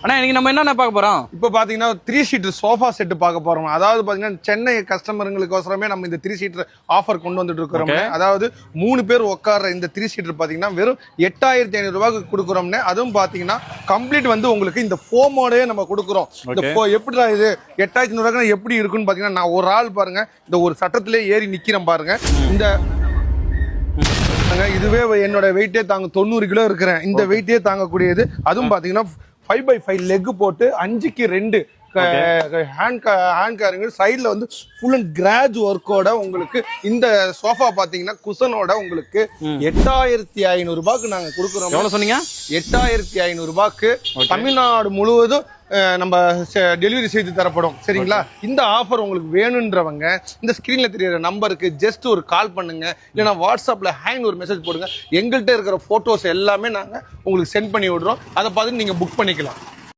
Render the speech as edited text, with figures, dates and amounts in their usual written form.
ஆனா இன்னைக்கு நம்ம என்ன பார்க்க போறோம்? இப்போ பாத்தீங்கன்னா 3 சீட்டர் சோஃபா செட் பார்க்க போறோம். அதாவது பாத்தீங்கன்னா சென்னை கஸ்டமர்களுக்கோசரமே நம்ம இந்த 3 சீட்டர் ஆஃபர் கொண்டு வந்துட்டு இருக்கிறோம். அதாவது 3 பேர் உட்கார்ற இந்த 3 சீட்டர் பாத்தீங்கன்னா வெறும் 8500 ரூபாய்க்கு கொடுக்குறோம்னு. அதுவும் பாத்தீங்கன்னா கம்ப்ளீட் வந்து உங்களுக்கு இந்த ஃபோமோடே நம்ம கொடுக்குறோம். இந்த எப்படிடா இது 8500 ரூபாய்க்கு எப்படி இருக்குன்னு பாத்தீங்கன்னா நான் ஒரு ஆள் பாருங்க இந்த ஒரு சட்டத்திலே ஏறி நிக்கிறேன் பாருங்க. இந்த இதுவே என்னோட வெயிட்டே தாங்க 90 கிலோ இருக்கிறேன். இந்த வெயிட்டே தாங்கக்கூடியது. அதுவும் பாத்தீங்கன்னா 5x5 லெக் போட்டு 5க்கு 2 ஹேண்ட் கேரிங் சைட்ல வந்து ஃபுல் அண்ட் கிராஜ் ஒர்க்கோட உங்களுக்கு இந்த சோஃபா பாத்தீங்கன்னா குஷனோட உங்களுக்கு 8500 ரூபாய்க்கு நாங்க கொடுக்குறோம். எவ்வளவு சொன்னீங்க? 8500 ரூபாய்க்கு தமிழ்நாடு முழுவதும் நம்ம டெலிவரி செய்து தரப்படும். சரிங்களா? இந்த ஆஃபர் உங்களுக்கு வேணுன்றவங்க இந்த ஸ்கிரீன்ல தெரியுற நம்பருக்கு ஜஸ்ட் ஒரு கால் பண்ணுங்க, இல்லைன்னா வாட்ஸ்அப்ல ஹேண்ட் ஒரு மெசேஜ் போடுங்க. எங்கள்கிட்ட இருக்கிற போட்டோஸ் எல்லாமே நாங்க உங்களுக்கு சென்ட் பண்ணி விடுறோம். அதை பார்த்து நீங்க புக் பண்ணிக்கலாம்.